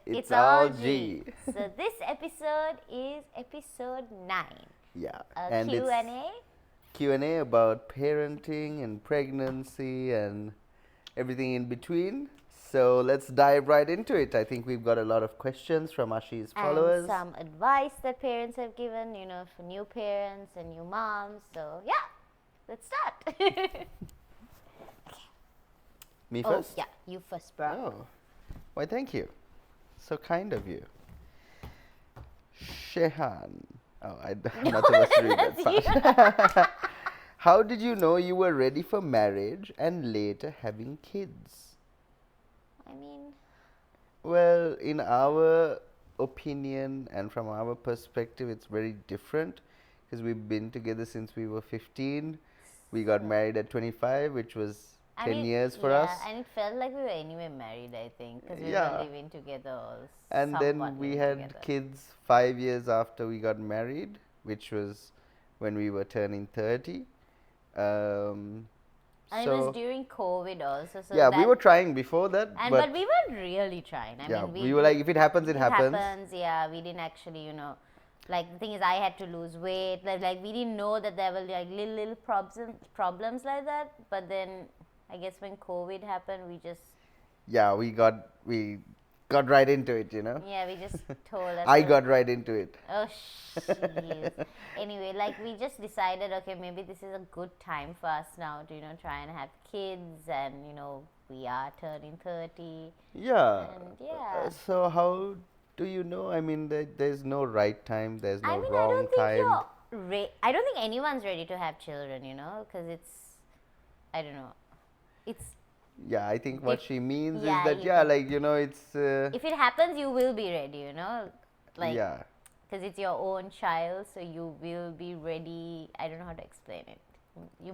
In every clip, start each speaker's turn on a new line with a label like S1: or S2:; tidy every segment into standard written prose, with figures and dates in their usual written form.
S1: It's All G. So this episode is episode 9.
S2: Yeah.
S1: A Q&A.
S2: Q&A about parenting and pregnancy and everything in between. So let's dive right into it. I think we've got a lot of questions from Ashi's followers.
S1: And some advice that parents have given, for new parents and new moms. So yeah, let's start.
S2: Me first?
S1: Oh, yeah, you first, bro.
S2: Oh, why thank you. So kind of you. Shehan. Oh, I'm not supposed to read that part. How did you know you were ready for marriage and later having kids? Well, in our opinion and from our perspective, it's very different because we've been together since we were 15. We got married at 25, which was 10 years for us.
S1: Yeah, and it felt like we were anyway married, I think, because we were living together.
S2: And then we had kids 5 years after we got married, which was when we were turning 30.
S1: And it was during COVID also. So
S2: yeah, we were trying before that.
S1: But we were really trying.
S2: We were like, if it happens, it happens.
S1: Yeah, we didn't actually, like the thing is I had to lose weight. Like we didn't know that there were like little problems like that. But then I guess when COVID happened, we just...
S2: Yeah, we got right into it,
S1: Yeah, we just told us.
S2: I got right into it.
S1: Oh, jeez. Anyway, we just decided, okay, maybe this is a good time for us now to, try and have kids and, we are turning 30.
S2: Yeah.
S1: And yeah.
S2: So how do you know? I mean, there's no right time, there's no wrong time.
S1: I don't think anyone's ready to have children, because I don't know.
S2: Yeah, I think what she means is that, it's...
S1: if it happens, you will be ready,
S2: yeah.
S1: Because it's your own child, so you will be ready. I don't know how to explain it.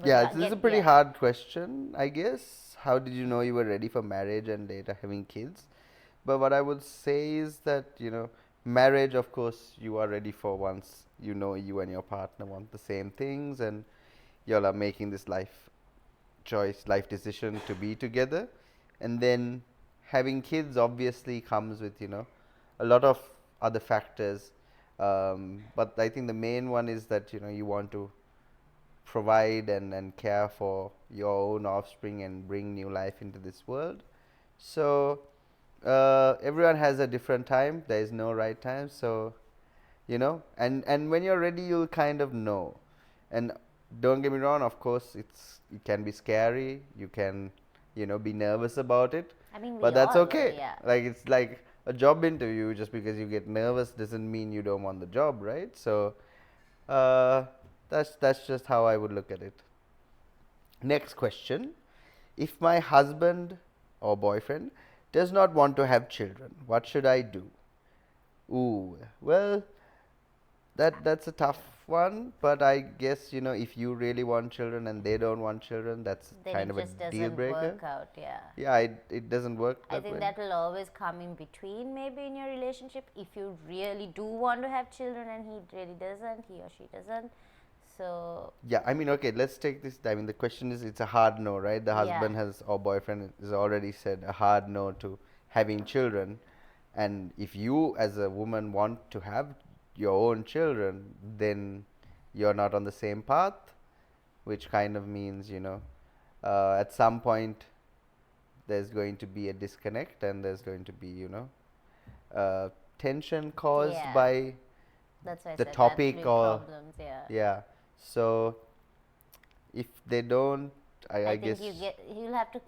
S2: This is a pretty hard question, I guess. How did you know you were ready for marriage and later having kids? But what I would say is that, marriage, of course, you are ready for once you know you and your partner want the same things and you all are making this life decision to be together. And then having kids obviously comes with, a lot of other factors. But I think the main one is that, you want to provide and care for your own offspring and bring new life into this world. So everyone has a different time. There is no right time. So, and when you're ready, you'll kind of know. And don't get me wrong, of course, it can be scary. You can, be nervous about it. But that's okay.
S1: Yeah.
S2: Like, it's like a job interview. Just because you get nervous doesn't mean you don't want the job, right? So, that's just how I would look at it. Next question. If my husband or boyfriend does not want to have children, what should I do? Ooh, well, that's a tough one, but I guess, if you really want children and they don't want children, that's
S1: then
S2: kind of a deal breaker.
S1: Work out, yeah.
S2: Yeah, it doesn't work that way.
S1: I think that will always come in between maybe in your relationship if you really do want to have children and he really doesn't, he or she doesn't. So
S2: yeah, okay, let's take this. The question is, it's a hard no, right? The husband or boyfriend has already said a hard no to having children. And if you as a woman want to have your own children, then you're not on the same path, which kind of means, at some point there's going to be a disconnect and there's going to be, tension caused by the topic or
S1: problems,
S2: yeah. So if they don't, I guess
S1: you'll have to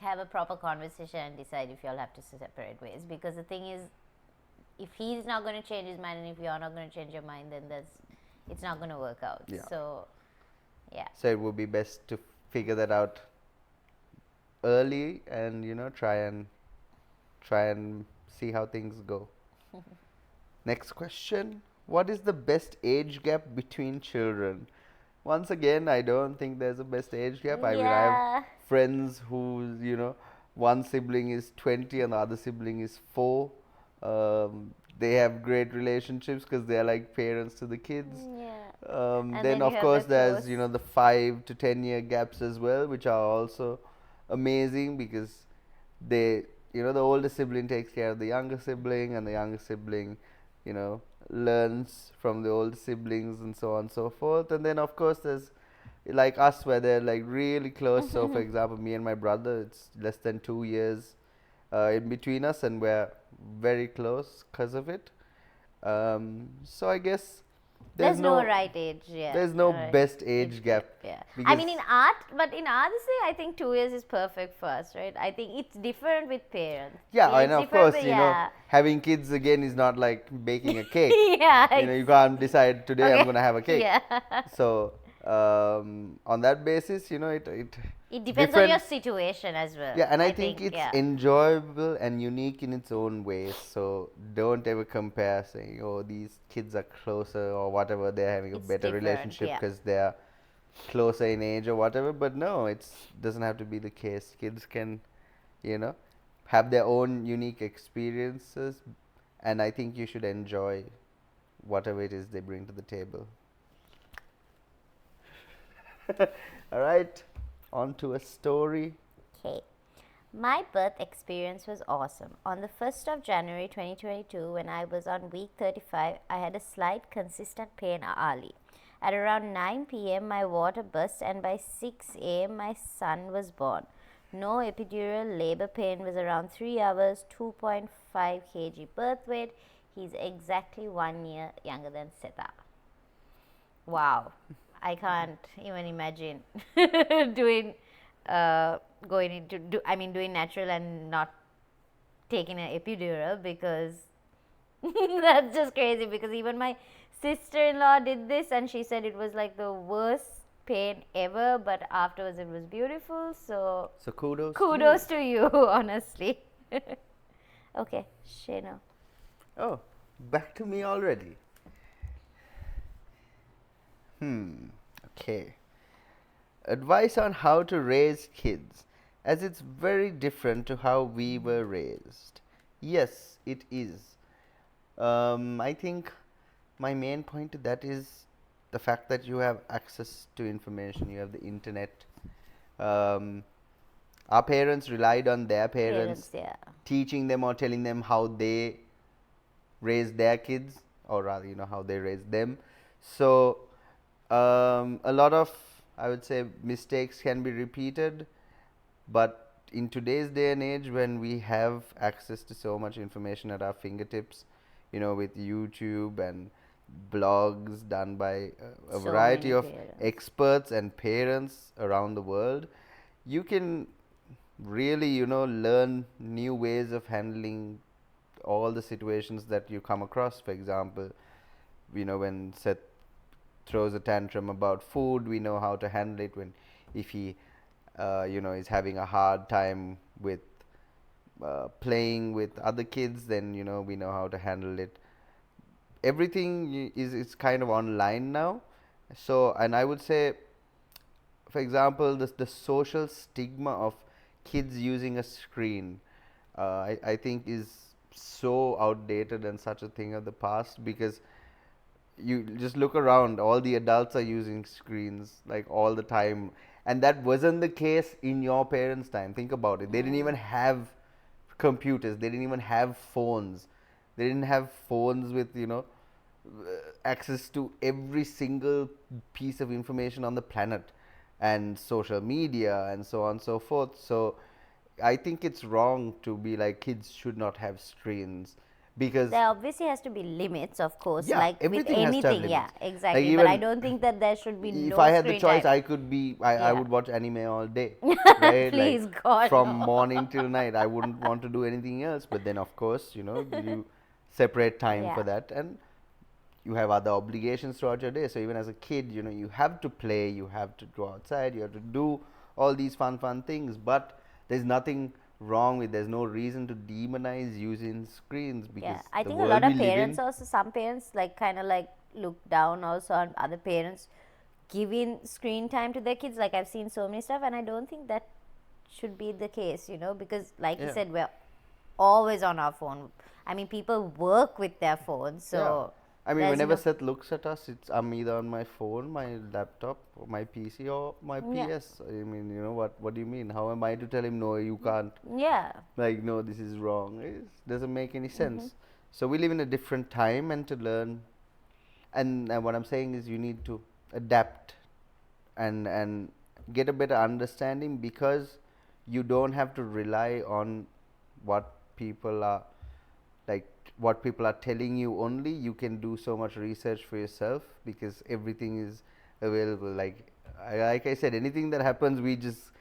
S1: have a proper conversation and decide if you'll have to separate ways, because the thing is, if he's not going to change his mind and if you're not going to change your mind, then it's not going to work out.
S2: Yeah.
S1: So yeah,
S2: so it would be best to figure that out early and try and see how things go. Next question. What is the best age gap between children? Once again, I don't think there's a best age gap. I mean, I have friends whose, one sibling is 20 and the other sibling is 4. They have great relationships because they're like parents to the kids.
S1: Yeah.
S2: Then of course there's, the 5 to 10 year gaps as well, which are also amazing because they the older sibling takes care of the younger sibling, and the younger sibling, you know, learns from the older siblings, and so on and so forth. And then of course there's like us, where they're like really close. So for example, me and my brother, it's less than 2 years in between us, and we're very close because of it. So I guess
S1: there's no right age. Yeah,
S2: there's no best age gap.
S1: Yeah, I mean in art, but in artistry, I think 2 years is perfect for us, right? I think it's different with parents.
S2: Yeah, I know. Of course, having kids again is not like baking a cake.
S1: Yeah,
S2: you can't decide today I'm gonna have a cake.
S1: Yeah.
S2: So on that basis,
S1: it depends on your situation as well.
S2: Yeah, and I think it's enjoyable and unique in its own way. So don't ever compare saying, oh, these kids are closer or whatever, they're having a better relationship because they're closer in age or whatever. But no, it doesn't have to be the case. Kids can, have their own unique experiences, and I think you should enjoy whatever it is they bring to the table. All right. On to a story.
S1: Okay. My birth experience was awesome. On the 1st of January 2022, when I was on week 35, I had a slight consistent pain early. At around 9 p.m., my water burst, and by 6 a.m., my son was born. No epidural, labor pain was around 3 hours, 2.5 kg birth weight. He's exactly 1 year younger than Seta. Wow. I can't even imagine doing natural and not taking an epidural, because that's just crazy. Because even my sister-in-law did this, and she said it was like the worst pain ever, but afterwards it was beautiful. So kudos to you, honestly. Okay, Shena.
S2: Oh, back to me already. Okay. Advice on how to raise kids, as it's very different to how we were raised. Yes, it is. I think my main point to that is the fact that you have access to information, you have the internet. Our parents relied on their parents teaching them or telling them how they raised their kids, or rather, how they raised them. So a lot of, I would say, mistakes can be repeated, but in today's day and age, when we have access to so much information at our fingertips, with YouTube and blogs done by a variety of experts and parents around the world, you can really, learn new ways of handling all the situations that you come across. For example, when Seth throws a tantrum about food, we know how to handle it. If he is having a hard time with playing with other kids, then we know how to handle it. Everything is kind of online now. So, and I would say, for example, the social stigma of kids using a screen, I think is so outdated and such a thing of the past, because you just look around, all the adults are using screens like all the time, and that wasn't the case in your parents' time. Think about it. They didn't even have computers, they didn't even have phones, they didn't have phones with access to every single piece of information on the planet, and social media and so on and so forth. So I think it's wrong to be like kids should not have screens, because
S1: there obviously has to be limits, of course,
S2: like
S1: with anything.
S2: Yeah,
S1: exactly. But I don't think that there should be
S2: if I had the choice, I would watch anime all day. Right?
S1: Please, God,
S2: from morning till night. I wouldn't want to do anything else. But then, of course, you separate time for that, and you have other obligations throughout your day. So even as a kid, you have to play, you have to go outside, you have to do all these fun things. But there's nothing wrong with, there's no reason to demonize using screens, because
S1: I think a lot of parents also, some parents kind of look down also on other parents giving screen time to their kids. Like, I've seen so many stuff, and I don't think that should be the case, because like you said, we're always on our phone. I mean, people work with their phones, so
S2: I mean,
S1: There's
S2: whenever
S1: no,
S2: Seth looks at us, I'm either on my phone, my laptop, or my PC, or my
S1: yeah,
S2: PS. I mean, what do you mean? How am I to tell him, no, you can't?
S1: yeah.
S2: Like, no, this is wrong. It doesn't make any
S1: Mm-hmm.
S2: sense. So we live in a different time, and to learn, and what I'm saying is, you need to adapt and get a better understanding, because you don't have to rely on what people are like what people are telling you only. You can do so much research for yourself, because everything is available. Like I said, anything that happens, we just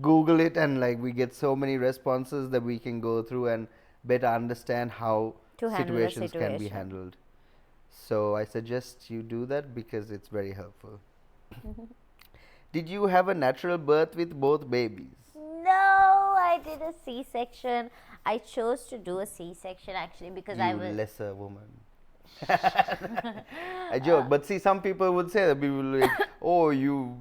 S2: Google it, and like we get so many responses that we can go through and better understand how
S1: To handle the
S2: situations can be
S1: situation.
S2: handled. So I suggest you do that, because it's very helpful. Did you have a natural birth with both babies?
S1: No, I did a C-section. I chose to do a C-section actually because I
S2: You
S1: was.
S2: lesser woman. I joke, but see, some people would say that, people will like, oh,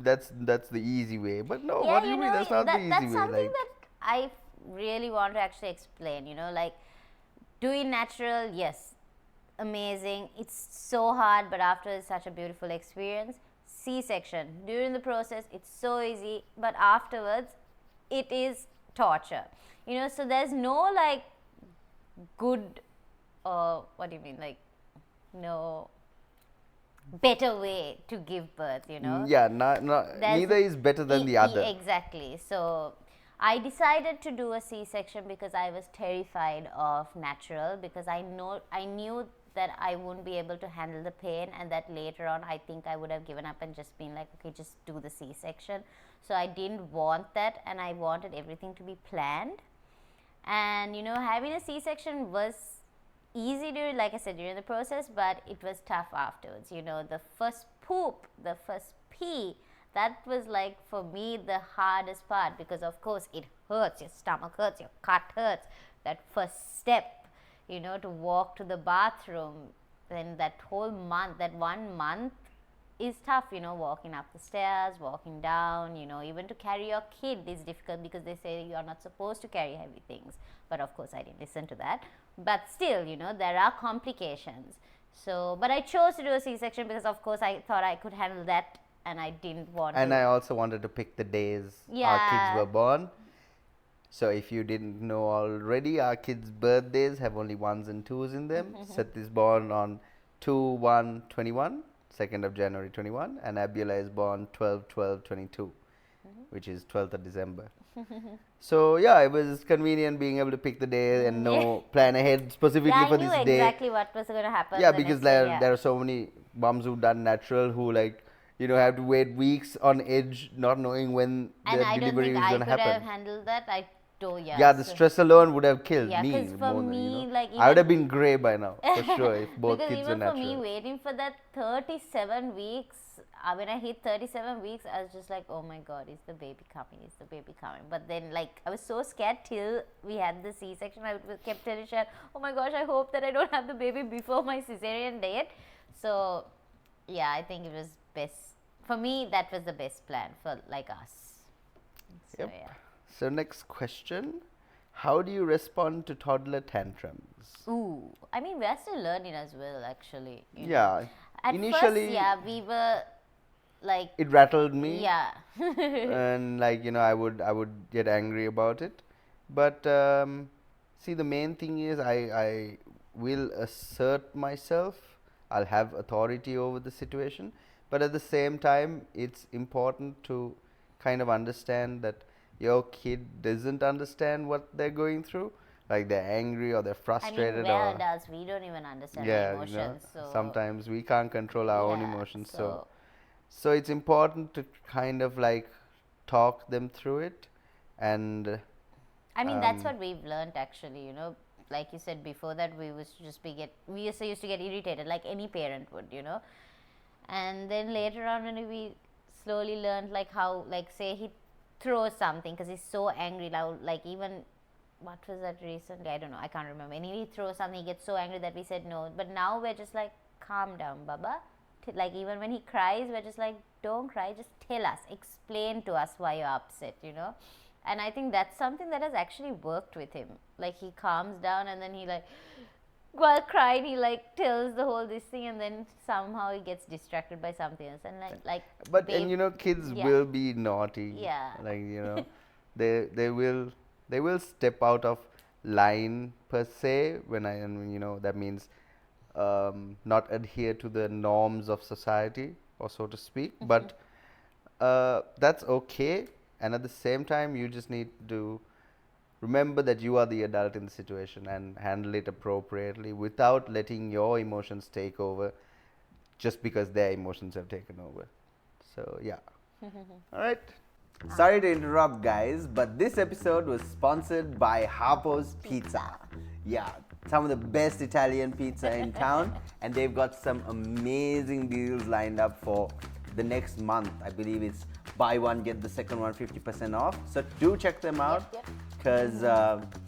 S2: that's the easy way. But no,
S1: Yeah,
S2: what do you mean? That's not the easy
S1: that's
S2: way.
S1: something
S2: Like,
S1: that I really want to actually explain. Like doing natural, yes, amazing. It's so hard, but after it's such a beautiful experience. C-section, during the process, it's so easy, but afterwards, it is torture. So there's no like good, what do you mean, like no better way to give birth.
S2: yeah, neither is better than the other.
S1: Exactly. So I decided to do a C-section because I was terrified of natural, because I knew that I wouldn't be able to handle the pain, and that later on I think I would have given up and just been like, okay, just do the C-section. So I didn't want that, and I wanted everything to be planned. And having a C-section was easy like I said, during the process, but it was tough afterwards. The first poop, the first pee, that was like for me the hardest part, because of course it hurts, your stomach hurts, your gut hurts. That first step, to walk to the bathroom, then that whole month, that 1 month is tough, walking up the stairs, walking down, even to carry your kid is difficult, because they say you are not supposed to carry heavy things. But of course I didn't listen to that. But still, there are complications. So, but I chose to do a C-section because of course I thought I could handle that, and I didn't want
S2: And
S1: to.
S2: I also wanted to pick the days our
S1: Yeah.
S2: kids were born. So if you didn't know already, our kids' birthdays have only ones and twos in them. Seth is born on 2/1/21, 2nd of January 21, and Abiola is born 12/12/22, which is 12th of December. So yeah, it was convenient being able to pick the day and know, plan ahead specifically
S1: Yeah, I
S2: for
S1: knew
S2: this day.
S1: exactly what was going to happen.
S2: Yeah,
S1: the
S2: because
S1: next day,
S2: there are so many moms who've done natural who have to wait weeks on edge, not knowing when
S1: and
S2: the
S1: I don't
S2: delivery
S1: think
S2: is
S1: I
S2: going to
S1: could have
S2: happen.
S1: handled that.
S2: Yeah, the stress alone would have killed
S1: Yeah,
S2: me
S1: because for
S2: more than,
S1: me, like
S2: I would have
S1: even
S2: been grey by now, for sure, if both
S1: because
S2: kids were
S1: even for me,
S2: natural.
S1: waiting for that 37 weeks, when I hit 37 weeks, I was just like, oh my god, is the baby coming? Is the baby coming? But then, like, I was so scared till we had the C-section. I kept telling Shehan, oh my gosh, I hope that I don't have the baby before my cesarean date. So, yeah, I think it was best. For me, that was the best plan for, like, us. So,
S2: Yep.
S1: yeah.
S2: So next question, how do you respond to toddler tantrums?
S1: Ooh, I mean, we're still learning as well, actually.
S2: Yeah,
S1: At
S2: initially
S1: first, yeah, we were like,
S2: it rattled me,
S1: yeah.
S2: and I would get angry about it, but see, the main thing is I will assert myself. I'll have authority over the situation, but at the same time, it's important to kind of understand that your kid doesn't understand what they're going through, like they're angry or they're
S1: I mean,
S2: frustrated,
S1: we're
S2: or
S1: adults, we don't even understand our
S2: yeah,
S1: emotions. So,
S2: sometimes we can't control our own
S1: yeah,
S2: emotions.
S1: so,
S2: So it's important to kind of like talk them through it, and
S1: I mean, that's what we've learned actually, like you said before, that we used to get irritated like any parent would, and then later on when we slowly learned like how, like, say he throws something because he's so angry, like even what was that recently, I don't know, I can't remember, and he throws something, he gets so angry that we said no, but now we're just like, calm down, baba. Like even when he cries, we're just like, don't cry, just tell us, explain to us why you're upset, and I think that's something that has actually worked with him. Like he calms down, and then he like while crying, he like tells the whole this thing, and then somehow he gets distracted by something else, and like
S2: But
S1: babe,
S2: and you know, kids
S1: yeah.
S2: will be naughty.
S1: Yeah.
S2: Like you know, they will step out of line per se. And you know that means not adhere to the norms of society, or so to speak. But that's okay. And at the same time, you just need to remember that you are the adult in the situation and handle it appropriately without letting your emotions take over just because their emotions have taken over. So, yeah. All right. Sorry to interrupt, guys, but this episode was sponsored by Harpo's Pizza. Yeah, some of the best Italian pizza in town, and they've got some amazing deals lined up for the next month. I believe it's buy one, get the second one 50% off. So do check them out because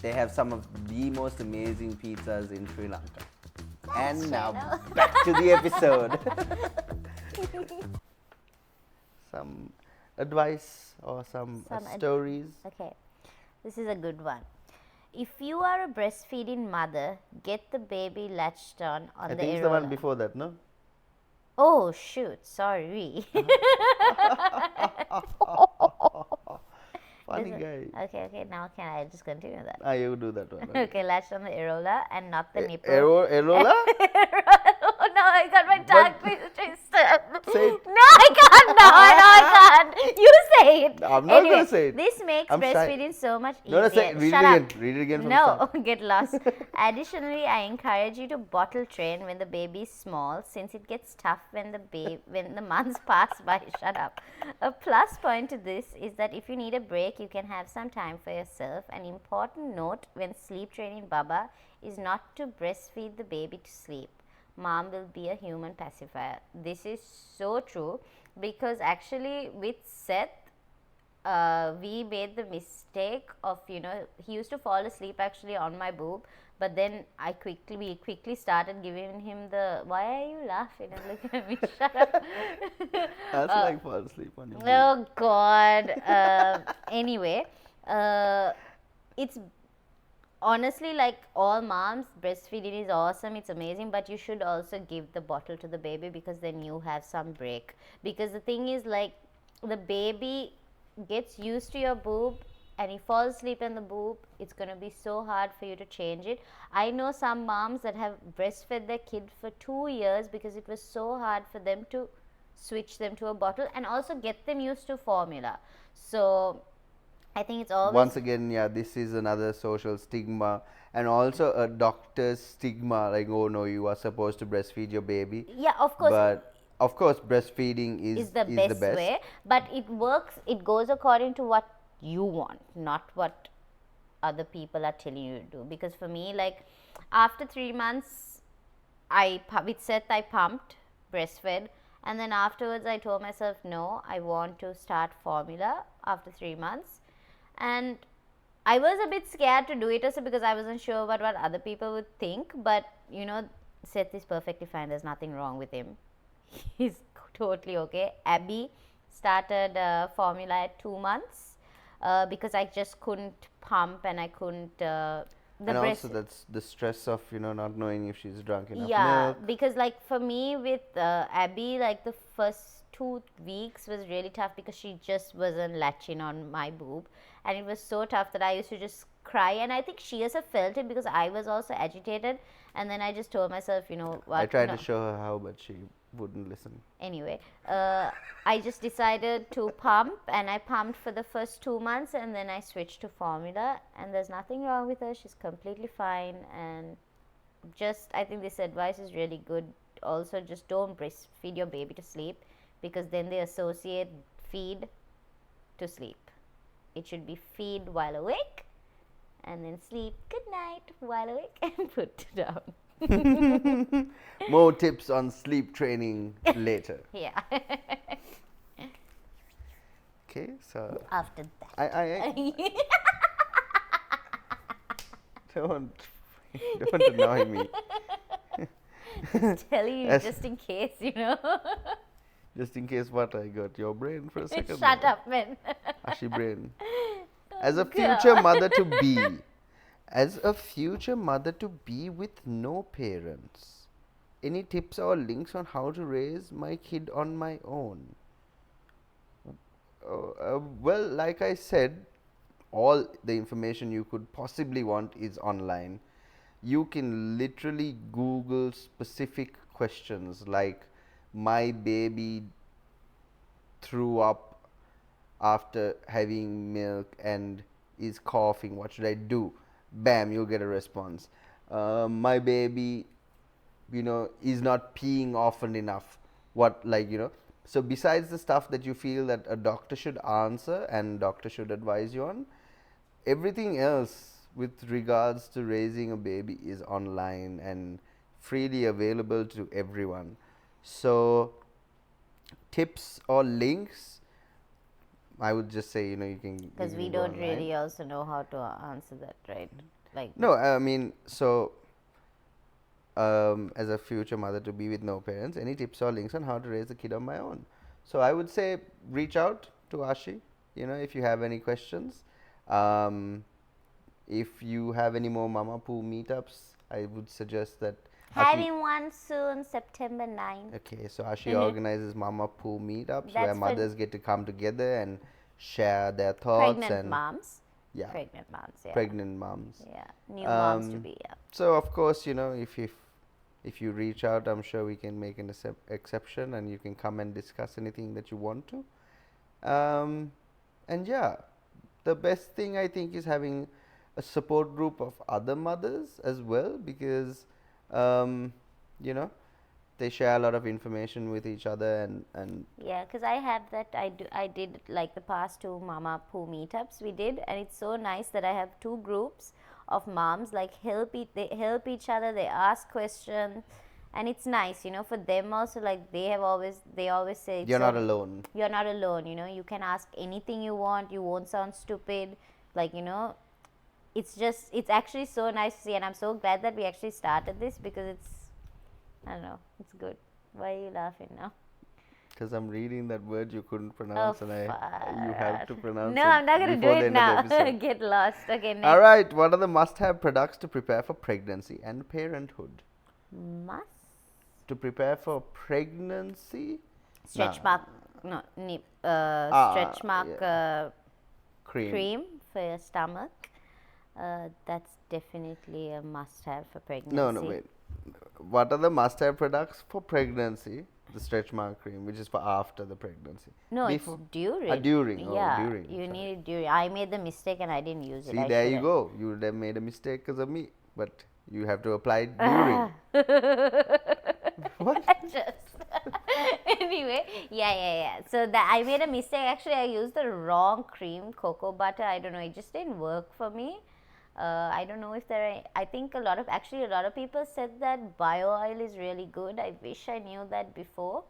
S2: they have some of the most amazing pizzas in Sri Lanka. And now back to the episode. Some advice or some stories.
S1: Okay, this is a good one. If you are a breastfeeding mother, get the baby latched on
S2: I
S1: the
S2: think it's the one before that, no?
S1: Oh shoot, sorry.
S2: Funny guy.
S1: Okay, now can I just continue that?
S2: You do that one.
S1: Okay, latched on the areola and not the nipple.
S2: Areola?
S1: Oh no, I got my tongue twisted.
S2: Say it.
S1: No, I can't. No, I can't. You say it.
S2: I'm not
S1: Anyway,
S2: gonna say it.
S1: This makes
S2: I'm
S1: breastfeeding so much
S2: No,
S1: easier.
S2: read
S1: Shut
S2: it
S1: up.
S2: again. Read it again from the
S1: No,
S2: start.
S1: get lost. Additionally, I encourage you to bottle train when the baby is small, since it gets tough when the months pass by. Shut up. A plus point to this is that if you need a break, you can have some time for yourself. An important note when sleep training Baba is not to breastfeed the baby to sleep. Mom will be a human pacifier. This is so true, because actually with Seth, we made the mistake of, he used to fall asleep actually on my boob, but then we quickly started giving him the, why are you laughing and looking at me? Shut up.
S2: That's like fall asleep on your
S1: Oh God. Anyway, it's honestly, like all moms, breastfeeding is awesome, it's amazing, but you should also give the bottle to the baby, because then you have some break. Because the thing is, like, the baby gets used to your boob and he falls asleep in the boob, it's going to be so hard for you to change it. I know some moms that have breastfed their kid for 2 years because it was so hard for them to switch them to a bottle and also get them used to formula. So I think it's always,
S2: once again, yeah, this is another social stigma, and also a doctor's stigma, like, oh no, you are supposed to breastfeed your baby.
S1: Yeah, of course.
S2: But of course, breastfeeding
S1: is the best way, but it works, it goes according to what you want, not what other people are telling you to do. Because for me, like, after 3 months, with Seth, I pumped, breastfed, and then afterwards I told myself, no, I want to start formula after 3 months. And I was a bit scared to do it also because I wasn't sure about what other people would think, but Seth is perfectly fine, there's nothing wrong with him. He's totally okay. Abby started formula at 2 months because I just couldn't pump and I couldn't.
S2: And also that's the stress of not knowing if she's drunk enough
S1: milk. Because like for me with Abby, like the first 2 weeks was really tough because she just wasn't latching on my boob, and it was so tough that I used to just cry, and I think she also felt it because I was also agitated, and then I just told myself, what.
S2: I tried to show her how, but she wouldn't listen.
S1: Anyway, I just decided to pump, and I pumped for the first 2 months, and then I switched to formula, and there's nothing wrong with her. She's completely fine, and I think this advice is really good. Also, just don't breastfeed your baby to sleep, because then they associate feed to sleep. It should be feed while awake, and then sleep good night while awake and put down.
S2: More tips on sleep training later.
S1: Yeah.
S2: Okay, so
S1: after that,
S2: I don't annoy me.
S1: Tell you just in case,
S2: Just in case what? I got your brain for a second.
S1: Shut up, man.
S2: Ashi brain. As a future mother to be, As a future mother to be with no parents, any tips or links on how to raise my kid on my own? Well, like I said, all the information you could possibly want is online. You can literally Google specific questions like, my baby threw up after having milk and is coughing, what should I do? Bam, you'll get a response. My baby, is not peeing often enough. What, so besides the stuff that you feel that a doctor should answer and doctor should advise you on, everything else with regards to raising a baby is online and freely available to everyone. So tips or links, I would just say, you can,
S1: because we don't really also know how to answer that, right? Like,
S2: no, I mean, so as a future mother to be with no parents, any tips or links on how to raise a kid on my own? So I would say reach out to Ashi, if you have any questions. If you have any more Mama Poo meetups, I would suggest that
S1: having one soon, September 9th.
S2: Okay, so Ashi organizes Mama Poo meetups where mothers get to come together and share their thoughts.
S1: Pregnant moms.
S2: Yeah.
S1: Pregnant moms, yeah.
S2: Pregnant moms.
S1: Yeah. New moms to be, yeah.
S2: So of course, if you reach out, I'm sure we can make an exception and you can come and discuss anything that you want to. And yeah, the best thing I think is having a support group of other mothers as well, because they share a lot of information with each other and
S1: yeah, because I have that. I did like the past 2 Mama Poo meetups we did, and it's so nice that I have 2 groups of moms, like they help each other, they ask questions, and it's nice, for them also. Like they always say
S2: you're not alone.
S1: You're not alone. You can ask anything you want. You won't sound stupid. Like it's actually so nice to see, and I'm so glad that we actually started this, because I don't know, it's good. Why are you laughing now?
S2: Because I'm reading that word you couldn't pronounce, and you have to pronounce it.
S1: No, I'm not going to do it now. Get lost. Okay, next.
S2: Alright, what are the must-have products to prepare for pregnancy and parenthood? To prepare for pregnancy?
S1: Stretch mark cream for your stomach. That's definitely a must-have for pregnancy.
S2: No, wait. What are the must-have products for pregnancy? The stretch mark cream, which is for after the pregnancy.
S1: No,
S2: before?
S1: It's during.
S2: During.
S1: Yeah,
S2: during.
S1: You need it during. I made the mistake and I didn't use it.
S2: See, there you go. You would have made a mistake because of me, but you have to apply it during. What?
S1: Anyway, yeah. So I made a mistake. Actually, I used the wrong cream, cocoa butter. I don't know. It just didn't work for me. I don't know if I think a lot of people said that bio oil is really good. I wish I knew that before.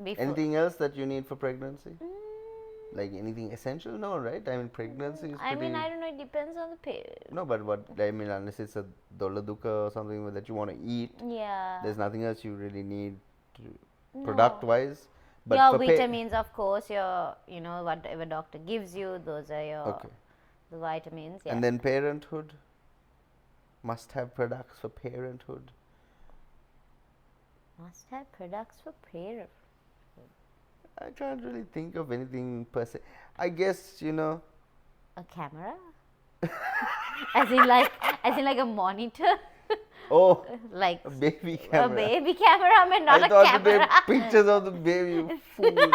S2: Anything else that you need for pregnancy? Like anything essential? No, right? I mean, pregnancy is
S1: I don't know. It depends on the period.
S2: No, but unless it's a dola duka or something that you want to eat.
S1: Yeah.
S2: There's nothing else you really need product-wise.
S1: But your vitamins, of course, whatever doctor gives you, those are your... The vitamins, yeah.
S2: And then parenthood, must-have products for parenthood.
S1: Must-have products for parenthood.
S2: I can't really think of anything per se. I guess,
S1: a camera? as in like a monitor?
S2: Oh,
S1: like
S2: a baby camera.
S1: A baby cameraman, not a camera.
S2: I thought they pictures of the baby, you fool.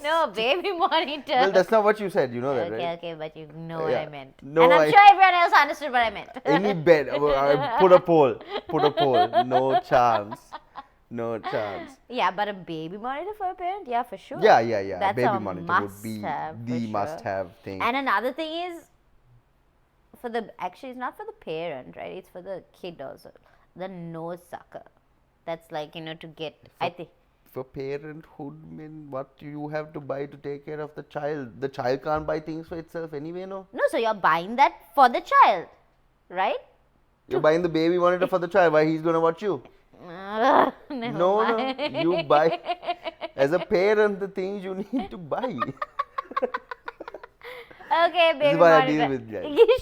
S1: No, baby monitor.
S2: Well, that's not what you said. You know that, right?
S1: Okay, but you know what I meant.
S2: No,
S1: and I'm sure everyone else understood what I meant.
S2: Any bet. Put a poll. No chance. Yeah,
S1: but a baby monitor for a parent? Yeah, for sure.
S2: Yeah.
S1: That's
S2: baby monitor would be the must-have thing.
S1: And another thing is, it's not for the parent, right? It's for the kid also. The nose sucker. That's like, to get, I think.
S2: For parenthood, what you have to buy to take care of the child. The child can't buy things for itself anyway, no?
S1: No, so you're buying that for the child, right?
S2: You're buying the baby monitor for the child. Why he's going to watch you? No. You buy, as a parent, the things you need to buy.
S1: Okay,
S2: This
S1: baby
S2: is what I
S1: monitor.
S2: deal with,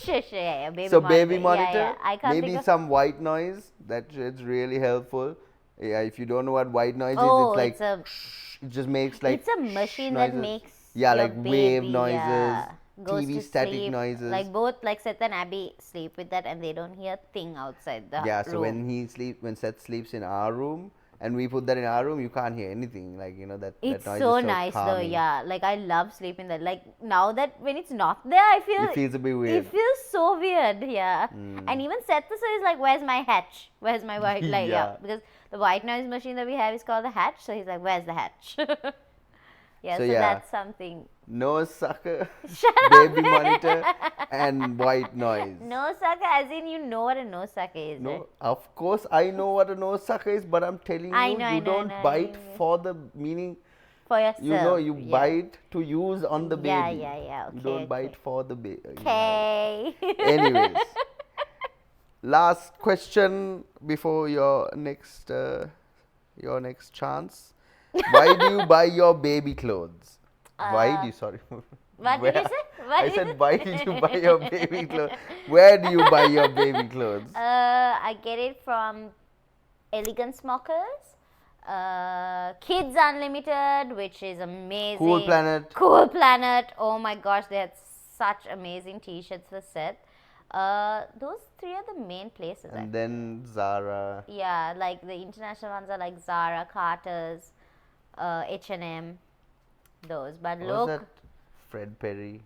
S2: guys.
S1: Yeah, baby
S2: So
S1: monitor.
S2: baby monitor,
S1: I can't
S2: maybe
S1: think of.
S2: some white noise. It's really helpful. Yeah, if you don't know what white noise is,
S1: Oh,
S2: it's like
S1: it's a
S2: it just makes like
S1: it's a machine that
S2: noises.
S1: makes
S2: Yeah,
S1: your
S2: like wave
S1: baby
S2: noises,
S1: goes
S2: TV
S1: to
S2: static
S1: sleep.
S2: noises.
S1: Like both like Seth and Abby sleep with that, and they don't hear a thing outside the
S2: Yeah, so
S1: room.
S2: when Seth sleeps in our room and we put that in our room, you can't hear anything. Like that
S1: It's
S2: noise
S1: so
S2: is so
S1: nice though,
S2: calming.
S1: yeah. Like I love sleeping there. Like now that when it's not there, I feel
S2: It feels a bit weird.
S1: It feels so weird, yeah. And even Seth is like, "Where's my hatch? Where's my white?" Like
S2: Yeah.
S1: because the white noise machine that we have is called the hatch. So he's like, "Where's the hatch?" Yeah,
S2: So
S1: so
S2: yeah.
S1: that's something.
S2: No sucker,
S1: Shut
S2: baby
S1: up.
S2: monitor, and white noise.
S1: No sucker, as in you know what a no sucker is, right?
S2: No, of course I know what a no sucker is, but I'm telling
S1: I
S2: you,
S1: know,
S2: you
S1: I know, I
S2: don't
S1: know.
S2: bite for the meaning.
S1: For yourself.
S2: You
S1: yeah.
S2: bite to use on the
S1: Yeah,
S2: baby.
S1: yeah,
S2: You
S1: okay,
S2: don't
S1: okay.
S2: bite for the baby.
S1: Okay.
S2: Anyways, last question before your next chance. Why do you buy your baby clothes? Why do you, sorry.
S1: What did you say? What
S2: I
S1: did
S2: said,
S1: you
S2: why did you buy your baby clothes? Where do you buy your baby clothes?
S1: I get it from Elegant Smokers, Kids Unlimited, which is amazing.
S2: Cool Planet.
S1: Cool Planet. Oh my gosh, they had such amazing T-shirts for Seth. Those three are the main places.
S2: And then Zara.
S1: Yeah, like the international ones are like Zara, Carter's, H&M, those. But
S2: What was that? Fred Perry.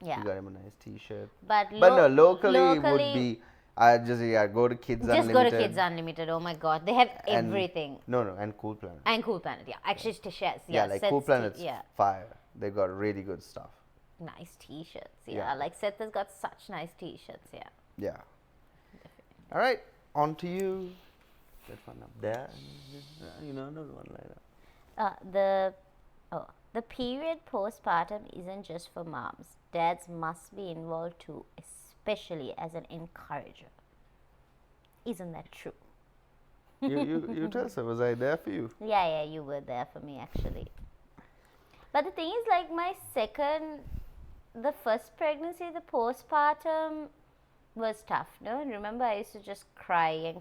S1: yeah.
S2: You got him a nice T-shirt.
S1: But
S2: no, locally it would be. Go to Kids
S1: just
S2: Unlimited.
S1: go to Kids Unlimited. Oh my God, they have everything.
S2: And Cool Planet.
S1: And Cool Planet, yeah. Actually, T-shirts,
S2: Yeah, like Cool Planet's fire. They got really good stuff.
S1: Nice T-shirts,
S2: Yeah.
S1: Like Seth has got such nice T-shirts, yeah.
S2: Yeah. All right, on to you. That one up there. Another one like that.
S1: The period postpartum isn't just for moms. Dads must be involved too, especially as an encourager. Isn't that true?
S2: You tell us, was I there for you?
S1: Yeah, you were there for me actually. But the thing is, like the first pregnancy, the postpartum was tough, no? Remember, I used to just cry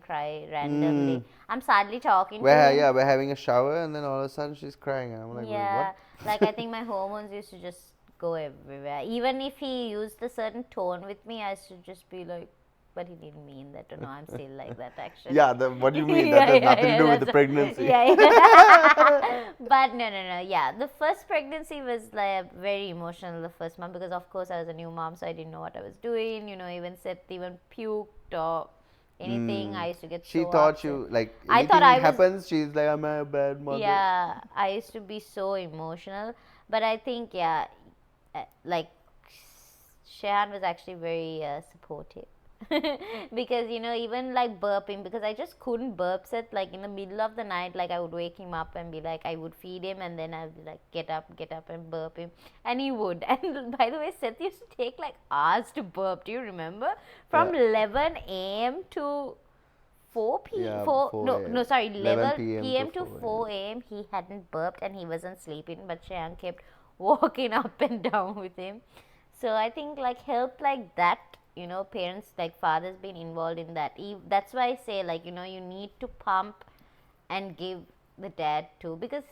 S1: randomly. I'm sadly talking to him.
S2: We're having a shower and then all of a sudden she's crying. And I'm like,
S1: Yeah,
S2: what?
S1: like I think my hormones used to just go everywhere. Even if he used a certain tone with me, I used to just be like, but he didn't mean that. No, I'm still like that actually.
S2: Yeah, what do you mean? That has nothing to do with the pregnancy.
S1: Yeah. But no. Yeah, the first pregnancy was like very emotional, the first month, because of course I was a new mom, so I didn't know what I was doing. Even Seth even puked or anything. I used to get
S2: She
S1: so
S2: thought
S1: upset.
S2: you, like,
S1: I
S2: anything
S1: thought I was-
S2: happens, she's like, am I a bad mother?
S1: Yeah, I used to be so emotional. But I think, like Shehan was actually very supportive. Because even like burping, because I just couldn't burp Seth, like in the middle of the night, like I would wake him up and be like, I would feed him and then I'd be like, get up and burp him, and he would. And by the way, Seth used to take like hours to burp. Do you remember? From 11 a.m. to 4 p.m.
S2: Yeah,
S1: 4
S2: 4
S1: no
S2: a.m.
S1: no sorry 11
S2: p.m.
S1: p.m.
S2: to
S1: to
S2: 4
S1: 4 a.m. he hadn't burped and he wasn't sleeping, but Shehan kept walking up and down with him. So I think like help like that, parents, like fathers being involved in that. That's why I say, like, you need to pump and give the dad too, because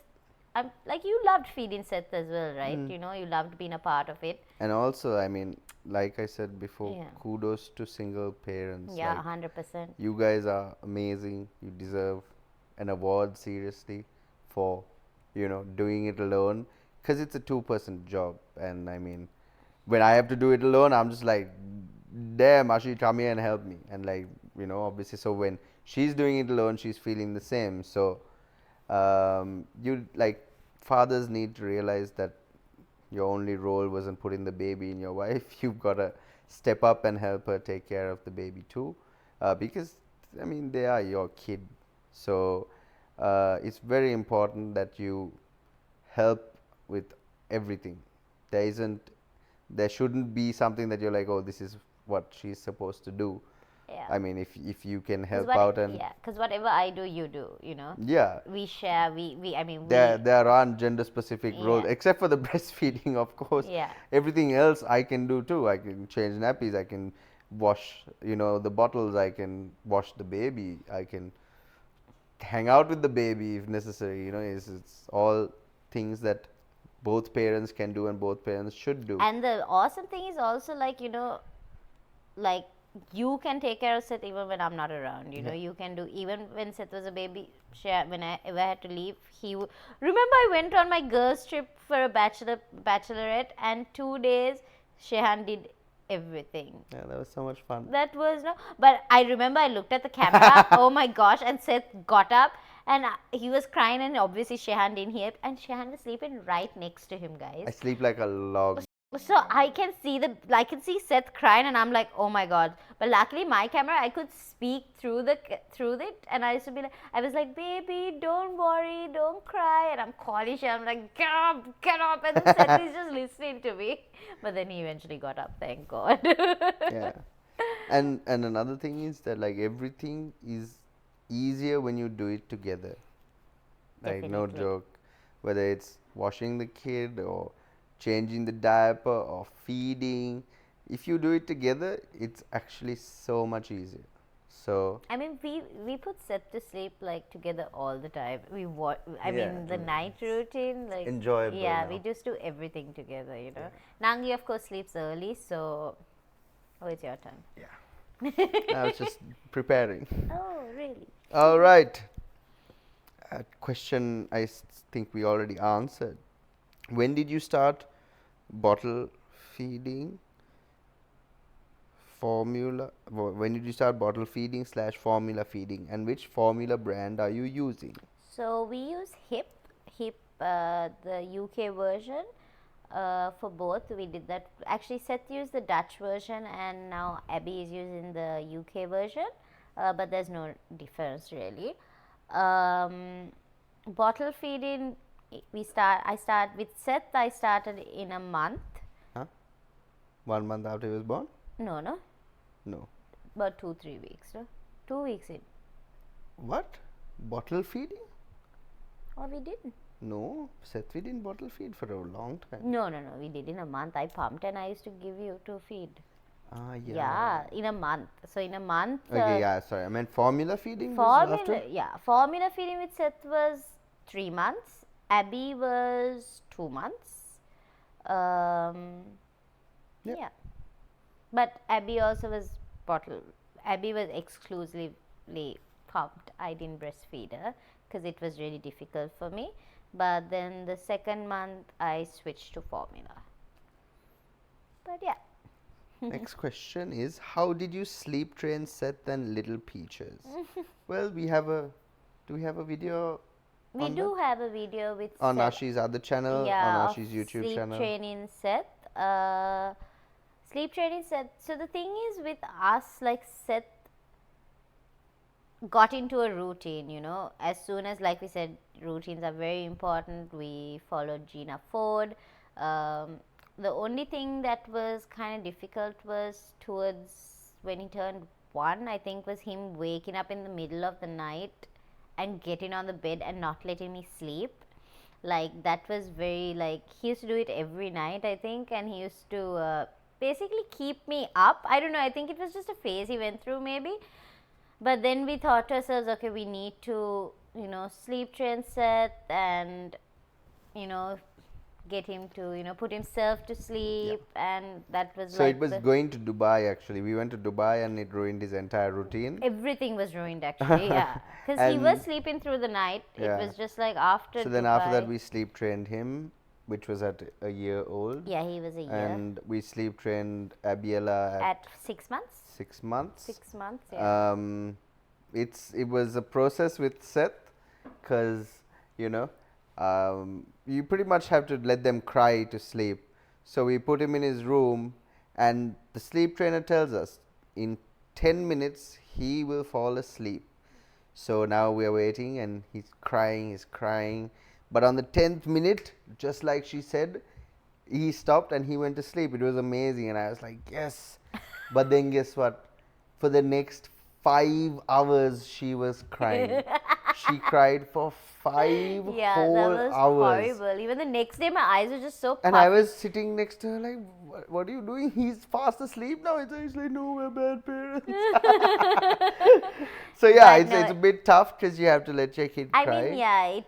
S1: like you loved feeding Seth as well, right? You loved being a part of it.
S2: And also, I mean, like I said before,
S1: Yeah.
S2: kudos to single parents.
S1: Yeah,
S2: like,
S1: 100%.
S2: you guys are amazing. You deserve an award, seriously, for doing it alone, because it's a two-person job. And I mean, when I have to do it alone, I'm just like, damn, Ashi, come here and help me. And like, obviously, so when she's doing it alone, she's feeling the same. So you, like, fathers need to realize that your only role wasn't putting the baby in your wife. You've got to step up and help her take care of the baby too, because I mean, they are your kid. So it's very important that you help with everything. There shouldn't be something that you're like, oh, this is what she's supposed to do.
S1: Yeah.
S2: I mean, if you can
S1: 'Cause
S2: help
S1: what-
S2: out and
S1: yeah, because whatever I do, you do.
S2: yeah,
S1: We share. I mean,
S2: there aren't gender specific roles
S1: Yeah.
S2: except for the breastfeeding, of course.
S1: Yeah.
S2: Everything else I can do too. I can change nappies, I can wash the bottles, I can wash the baby, I can hang out with the baby if necessary. It's all things that both parents can do and both parents should do.
S1: And the awesome thing is also like like you can take care of Seth even when I'm not around. You can do even when Seth was a baby. When I ever had to leave, remember I went on my girls trip for a bachelorette, and 2 days Shehan did everything.
S2: Yeah, that was so much fun.
S1: That was but I remember I looked at the camera. Oh my gosh! And Seth got up and he was crying, and obviously Shehan didn't hear it, and Shehan was sleeping right next to him, guys.
S2: I sleep like a log.
S1: So I can see Seth crying, and I'm like, oh my god. But luckily my camera, I could speak through it, and I used to be like, I was like, baby, don't worry, don't cry, and I'm calling Shehan, I'm like, get up, and then Seth is just listening to me. But then he eventually got up, thank God.
S2: Yeah. And another thing is that like everything is easier when you do it together. Like no
S1: Definitely.
S2: joke. Whether it's washing the kid or changing the diaper or feeding. If you do it together, it's actually so much easier. So
S1: I mean, we put Seth to sleep like together all the time. I
S2: Yeah.
S1: mean, the night routine, like
S2: enjoyable
S1: yeah,
S2: now.
S1: we just do everything together. Nangi, of course, sleeps early, so it's your turn.
S2: I was just preparing.
S1: Oh, really?
S2: All right. A question I think we already answered. When did you start bottle feeding? When did you start bottle feeding / formula feeding, and which formula brand are you using?
S1: So we use HIP, the UK version. For both, we did that. Actually, Seth used the Dutch version, and now Abby is using the UK version. But there's no difference really. Bottle feeding, I start with Seth. I started in a month.
S2: Huh? 1 month after he was born?
S1: No,
S2: No.
S1: about 2-3 weeks. No, 2 weeks in.
S2: What? Bottle feeding?
S1: Or we didn't.
S2: No, Seth, we didn't bottle feed for a long time.
S1: No, we did in a month. I pumped and I used to give you to feed.
S2: Ah, yeah.
S1: Yeah, in a month. So in a month.
S2: Okay, yeah, sorry. I meant formula feeding. Was after?
S1: Formula feeding with Seth was 3 months. Abby was 2 months.
S2: Yep.
S1: Yeah. But Abby also was bottle. Abby was exclusively pumped. I didn't breastfeed her because it was really difficult for me. But then the second month I switched to formula. But yeah.
S2: Next question is, how did you sleep train Seth and little Peaches? Well, do we have a video?
S1: We
S2: on
S1: do
S2: that?
S1: have a video with
S2: On
S1: Seth.
S2: Ashi's other channel,
S1: Yeah,
S2: on
S1: of
S2: Ashi's YouTube
S1: sleep
S2: channel.
S1: training Seth. Sleep training Seth. So the thing is with us, like Seth got into a routine, as soon as, like we said, routines are very important. We followed Gina Ford. The only thing that was kind of difficult was towards when he turned 1, I think, was him waking up in the middle of the night and getting on the bed and not letting me sleep. Like that was very, like, he used to do it every night, I think, and he used to basically keep me up. I don't know, I think it was just a phase he went through maybe. But then we thought to ourselves, okay, we need to, sleep train Seth and, get him to, put himself to sleep. And that was
S2: So
S1: like
S2: it was going to Dubai actually. We went to Dubai and it ruined his entire routine.
S1: everything was ruined actually, yeah. Because he was sleeping through the night.
S2: Yeah.
S1: It was just like after
S2: So then
S1: Dubai.
S2: after that we sleep trained him, which was at a year old.
S1: Yeah, he was a year.
S2: And we sleep trained Abiela
S1: At 6 months?
S2: 6 months.
S1: 6 months, yeah.
S2: It was a process with Seth, because you pretty much have to let them cry to sleep. So we put him in his room, and the sleep trainer tells us in 10 minutes he will fall asleep. So now we are waiting, and he's crying. But on the 10th minute, just like she said, he stopped and he went to sleep. It was amazing, and I was like, yes. But then guess what? For the next 5 hours, she was crying. She cried for 5
S1: Yeah, that
S2: whole
S1: was
S2: hours.
S1: horrible. Even the next day, my eyes were just so
S2: And I
S1: puffy.
S2: was sitting next to her like, what are you doing? He's fast asleep now. It's like, no, we're bad parents. So yeah,
S1: But no,
S2: it's a bit tough because you have to let your kid
S1: I
S2: cry.
S1: mean, yeah,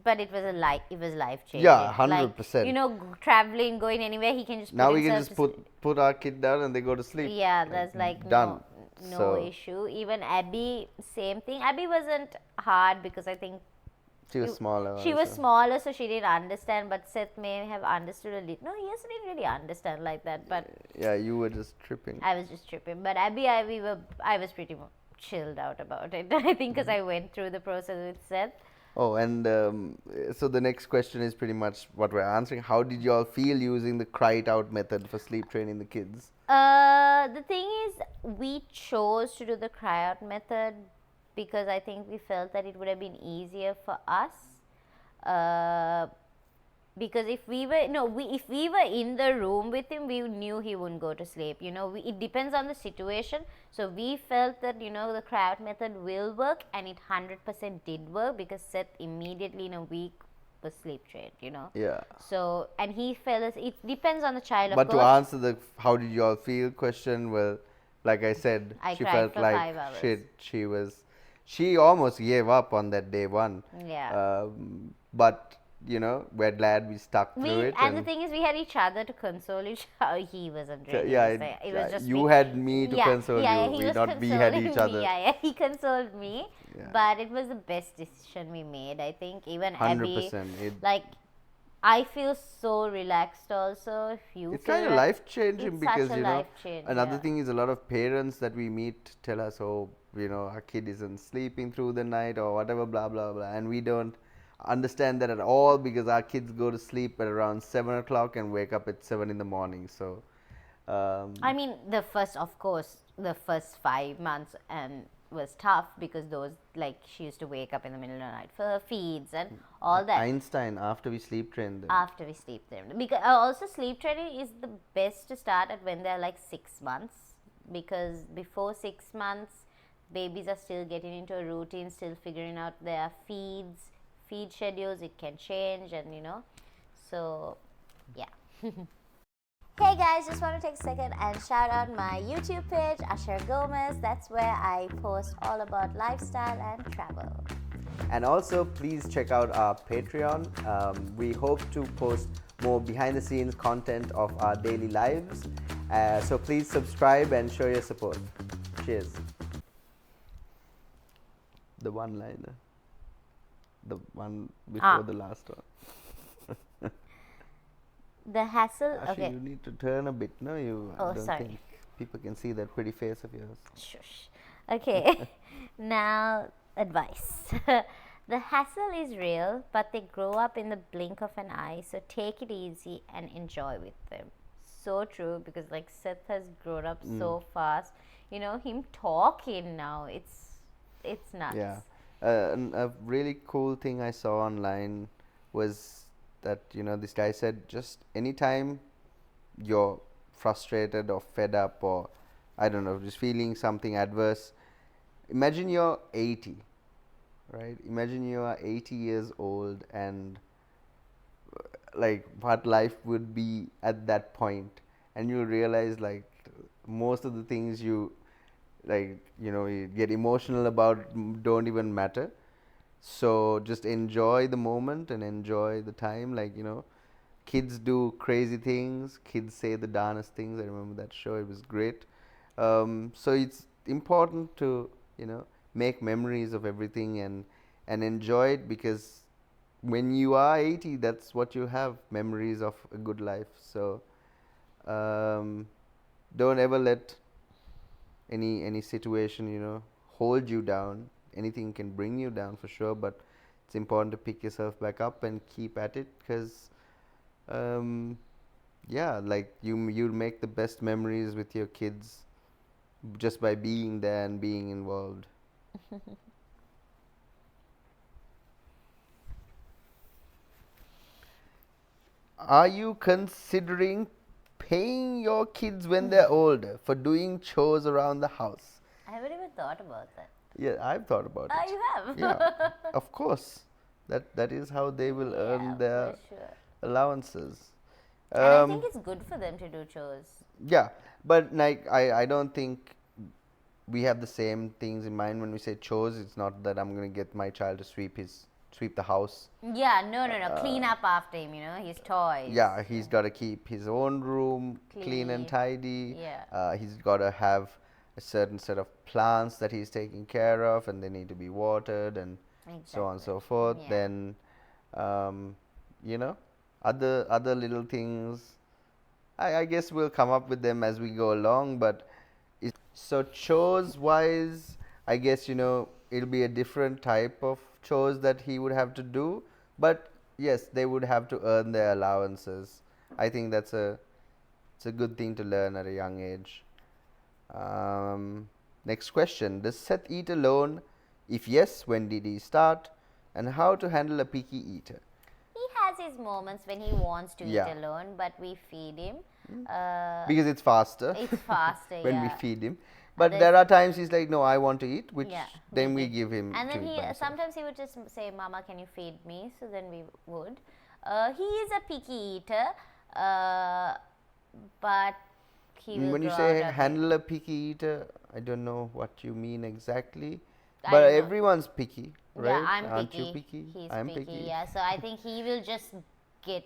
S1: but it was life changing.
S2: Yeah,
S1: Like,
S2: 100%.
S1: traveling, going anywhere, he can just
S2: Now
S1: put
S2: we can
S1: himself
S2: just
S1: to
S2: put our kid down and they go to sleep.
S1: Yeah, there's like
S2: done.
S1: no
S2: So
S1: issue. Even Abby, same thing. Abby wasn't hard because I think
S2: she was smaller.
S1: she was
S2: also.
S1: smaller, so she didn't understand. But Seth may have understood a little. No, he also didn't really understand like that. But
S2: Yeah, you were just tripping.
S1: I was just tripping. But Abby, I was pretty chilled out about it. I think because I went through the process with Seth.
S2: Oh, and so the next question is pretty much what we're answering. How did you all feel using the cry it out method for sleep training the kids?
S1: The thing is, we chose to do the cry out method because I think we felt that it would have been easier for us. Because if we were in the room with him, we knew he wouldn't go to sleep. It depends on the situation. So we felt that the cry out method will work, and it 100% did work because Seth immediately in a week was sleep trained.
S2: Yeah.
S1: So, and he felt it depends on the child.
S2: But
S1: of
S2: to
S1: course.
S2: answer the how did you all feel question, well, like I said,
S1: I
S2: she
S1: cried
S2: felt
S1: for
S2: like
S1: 5 hours.
S2: shit. She almost gave up on that day one.
S1: Yeah.
S2: But we're glad we stuck through it.
S1: And the thing is, we had each other to console each other. He wasn't really. It was just
S2: you
S1: me.
S2: had me to console
S1: yeah,
S2: you.
S1: he was
S2: We had
S1: consoling
S2: each other.
S1: me. Yeah, he consoled me.
S2: Yeah.
S1: But it was the best decision we made. I think even Abby,
S2: 100%.
S1: like, I feel so relaxed. Also, if you
S2: It's
S1: feel
S2: kind of life changing
S1: it's
S2: because
S1: such a life change,
S2: another
S1: yeah.
S2: thing is a lot of parents that we meet tell us, oh, our kid isn't sleeping through the night or whatever, blah blah blah, and we don't understand that at all because our kids go to sleep at around 7 o'clock and wake up at 7 in the morning. So
S1: I mean, the first 5 months was tough because she used to wake up in the middle of the night for feeds and all that.
S2: Einstein, after we sleep trained them.
S1: After we sleep train, because also sleep training is the best to start at when they're like 6 months, because before 6 months, babies are still getting into a routine, still figuring out their feed schedules. It can change, and so yeah. Hey guys, just want to take a second and shout out my YouTube page, Asherah Gomez. That's where I post all about lifestyle and travel.
S2: And also, please check out our Patreon. We hope to post more behind the scenes content of our daily lives. So please subscribe and show your support. Cheers. The one liner. The one before the last one.
S1: The hassle.
S2: Actually,
S1: Okay.
S2: you need to turn a bit. No, you.
S1: Oh,
S2: I don't
S1: sorry.
S2: think people can see that pretty face of yours.
S1: Shush. Okay. Now, advice. The hassle is real, but they grow up in the blink of an eye. So take it easy and enjoy with them. So true, because like Seth has grown up so fast. Him talking now. It's nuts.
S2: Yeah. A really cool thing I saw online was that this guy said, just anytime you're frustrated or fed up or I don't know, just feeling something adverse, imagine you're 80, right? Imagine you are 80 years old and like what life would be at that point, and you realize like most of the things you you get emotional about don't even matter. So just enjoy the moment and enjoy the time. Kids do crazy things, kids say the darnest things. I remember that show, it was great. So it's important to make memories of everything and enjoy it, because when you are 80, that's what you have, memories of a good life. So don't ever let any situation hold you down. Anything can bring you down for sure, but it's important to pick yourself back up and keep at it, because like you'll make the best memories with your kids just by being there and being involved. Are you considering paying your kids when they're older for doing chores around the house?
S1: I haven't even thought about that.
S2: Yeah, I've thought about it.
S1: You have?
S2: Yeah, of course. That is how they will earn their
S1: for sure.
S2: allowances.
S1: And I think it's good for them to do chores.
S2: Yeah, but like I don't think we have the same things in mind when we say chores. It's not that I'm going to get my child to sweep the house.
S1: Yeah, no. Clean up after him, his toys.
S2: Yeah, he's got to keep his own room clean and tidy.
S1: Yeah.
S2: He's got to have a certain set of plants that he's taking care of, and they need to be watered and so on and so forth.
S1: Yeah.
S2: Then, other little things. I guess we'll come up with them as we go along, but so chores wise, I guess it'll be a different type of chores that he would have to do, but yes, they would have to earn their allowances. I think it's a good thing to learn at a young age. Next question: does Seth eat alone? If yes, when did he start? And how to handle a picky eater?
S1: He has his moments when he wants to eat alone, but we feed him.
S2: Because it's faster.
S1: It's faster,
S2: when we feed him. But there are times he's like, no, I want to eat, which then we give him.
S1: And then sometimes he would just say, Mama, can you feed me? So then we would. He is a picky eater, but he will.
S2: When you say handle a picky eater, I don't know what you mean exactly. But everyone's picky, right?
S1: Yeah, I'm
S2: Aren't
S1: picky.
S2: you picky?
S1: He's
S2: I'm
S1: picky. Yeah, so I think he will just get.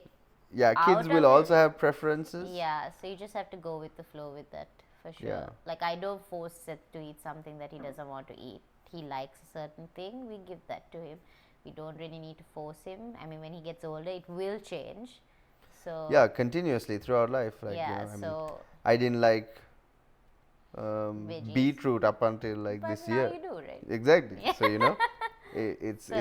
S2: Yeah, kids will also have preferences.
S1: Yeah, so you just have to go with the flow with that, for sure. Yeah. Like, I don't force Seth to eat something that he doesn't want to eat. He likes a certain thing, we give that to him. We don't really need to force him. I mean, when he gets older, it will change. So
S2: yeah, continuously throughout life. Like, I didn't like beetroot up until this year.
S1: Now you do, right?
S2: Exactly. So it's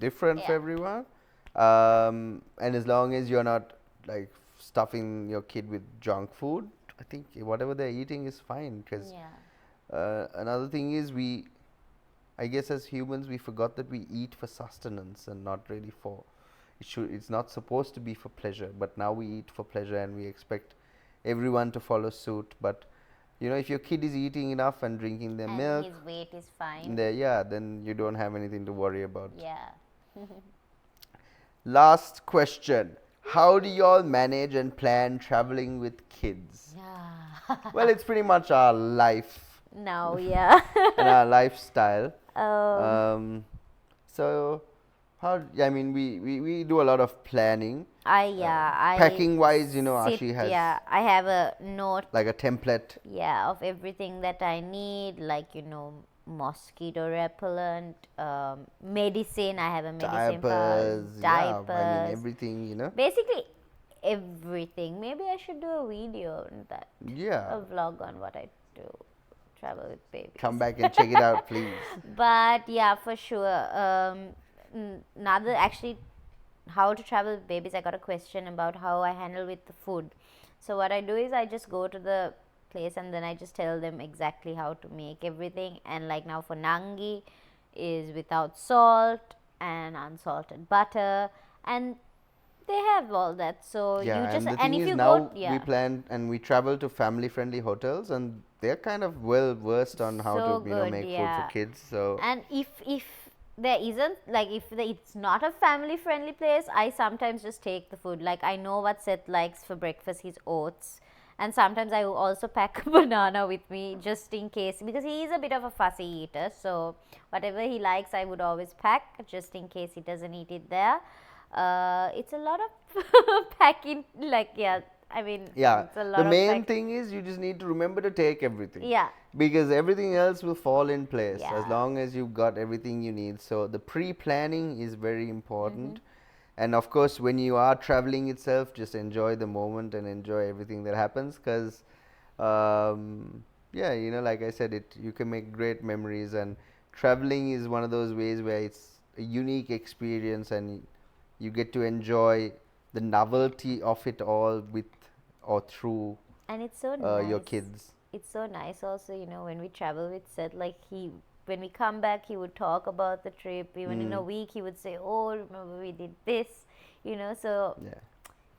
S2: different for everyone. And as long as you're not like stuffing your kid with junk food, I think whatever they're eating is fine. Because another thing is I guess as humans we forgot that we eat for sustenance and not really for. It's not supposed to be for pleasure, but now we eat for pleasure and we expect everyone to follow suit. But if your kid is eating enough and drinking their milk,
S1: his weight is fine.
S2: Then you don't have anything to worry about.
S1: Yeah.
S2: Last question: how do you all manage and plan traveling with kids? Well, it's pretty much our life
S1: now, yeah.
S2: and our lifestyle. So we do a lot of planning. Packing wise, Ashi has.
S1: Yeah, I have a note.
S2: Like a template.
S1: Yeah, of everything that I need, like mosquito repellent, medicine. I have a medicine
S2: diapers.
S1: Diapers.
S2: Everything.
S1: Basically, everything. Maybe I should do a video on that.
S2: Yeah.
S1: A vlog on what I do. Travel with babies.
S2: Come back and check it out, please.
S1: But yeah, for sure. How to travel with babies, I got a question about how I handle with the food. So what I do is I just go to the place and then I just tell them exactly how to make everything. And like now for Nangi is without salt and unsalted butter, and they have all that. So
S2: you just
S1: and if you go,
S2: we plan and we travel to family friendly hotels and they're kind of well versed on how to make food for kids. So
S1: and if there isn't, like if it's not a family friendly place, I sometimes just take the food. Like I know what Seth likes for breakfast, his oats, and sometimes I also pack a banana with me just in case, because he is a bit of a fussy eater. So whatever he likes I would always pack just in case he doesn't eat it there. It's a lot of packing, it's a lot
S2: the
S1: of
S2: main thing is you just need to remember to take everything.
S1: Yeah.
S2: Because everything else will fall in place as long as you've got everything you need. So the pre-planning is very important. And of course, when you are traveling itself, just enjoy the moment and enjoy everything that happens. Because, like I said, you can make great memories. And traveling is one of those ways where it's a unique experience and you get to enjoy the novelty of it all with or through
S1: and it's so nice.
S2: Your kids.
S1: It's so nice also, when we travel with Seth, when we come back, he would talk about the trip. Even in a week, he would say, oh, remember we did this, so,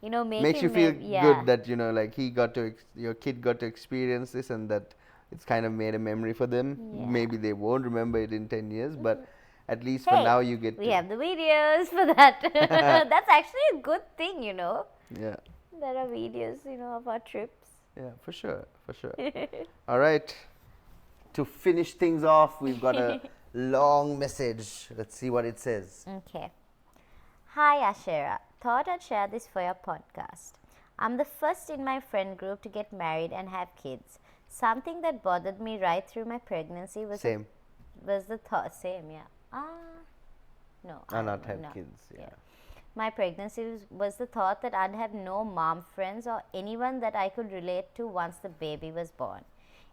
S2: makes you feel good that, your kid got to experience this and that it's kind of made a memory for them.
S1: Yeah.
S2: Maybe they won't remember it in 10 years, but at least for now you get
S1: we have the videos for that. That's actually a good thing,
S2: Yeah.
S1: There are videos, of our trips.
S2: Yeah, for sure. All right. To finish things off, we've got a long message. Let's see what it says.
S1: Okay. Hi, Asherah. Thought I'd share this for your podcast. I'm the first in my friend group to get married and have kids. Something that bothered me right through my pregnancy was
S2: Same.
S1: the thought. Same, yeah. No.
S2: Not have kids. Yeah.
S1: My pregnancy was the thought that I'd have no mom friends or anyone that I could relate to once the baby was born.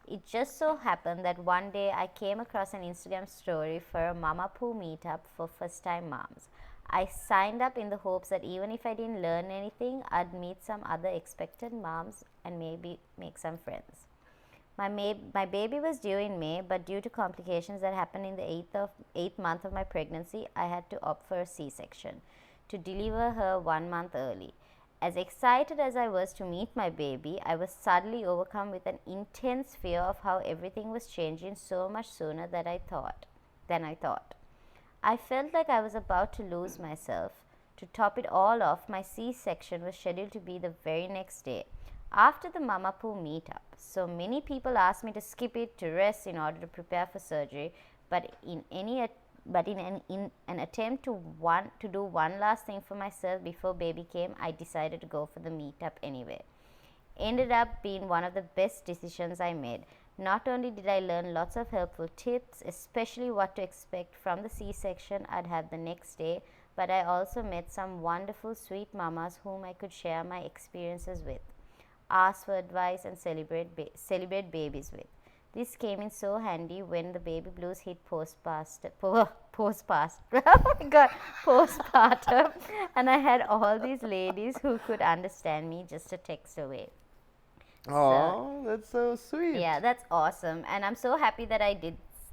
S1: It just so happened that one day I came across an Instagram story for a Mama Poo meetup for first-time moms. I signed up in the hopes that even if I didn't learn anything, I'd meet some other expectant moms and maybe make some friends. My baby was due in May, but due to complications that happened in the 8th month of my pregnancy, I had to opt for a C-section to deliver her 1 month early. As excited as I was to meet my baby, I was suddenly overcome with an intense fear of how everything was changing so much sooner than I thought. I felt like I was about to lose myself. To top it all off, my C-section was scheduled to be the very next day, after the Mama Poo meetup. So many people asked me to skip it to rest in order to prepare for surgery, but in an attempt to do one last thing for myself before baby came, I decided to go for the meetup anyway. Ended up being one of the best decisions I made. Not only did I learn lots of helpful tips, especially what to expect from the C-section I'd have the next day, but I also met some wonderful sweet mamas whom I could share my experiences with, ask for advice and celebrate babies with. This came in so handy when the baby blues hit postpartum, and I had all these ladies who could understand me just a text away.
S2: Oh, that's so sweet.
S1: Yeah, that's awesome. And I'm so happy that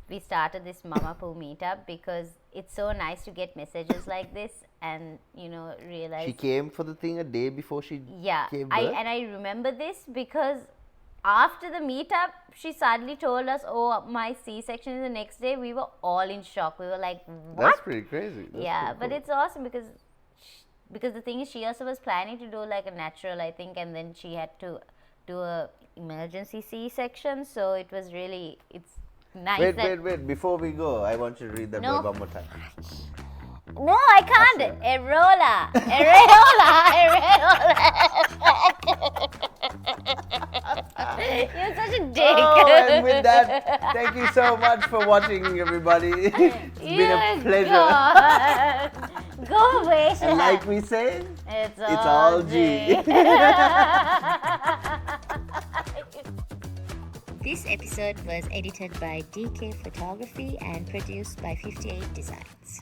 S1: we started this Mama Poo meetup, because it's so nice to get messages like this and, realize.
S2: She came for the thing a day before she gave birth?
S1: I remember this because after the meetup, she suddenly told us, oh, my C-section is the next day. We were all in shock. We were like, what?
S2: That's pretty crazy.
S1: That's but it's awesome because the thing is, she also was planning to do like a natural, I think, and then she had to do a emergency C-section. So it was really, it's nice.
S2: Wait. Before we go, I want you to read that word one more time.
S1: No, I can't. Areola. You're such a dick.
S2: Oh, and with that, thank you so much for watching, everybody. It's been a pleasure.
S1: Go away,
S2: And like we say,
S1: it's
S2: all G.
S1: This episode was edited by DK Photography and produced by 58 Designs.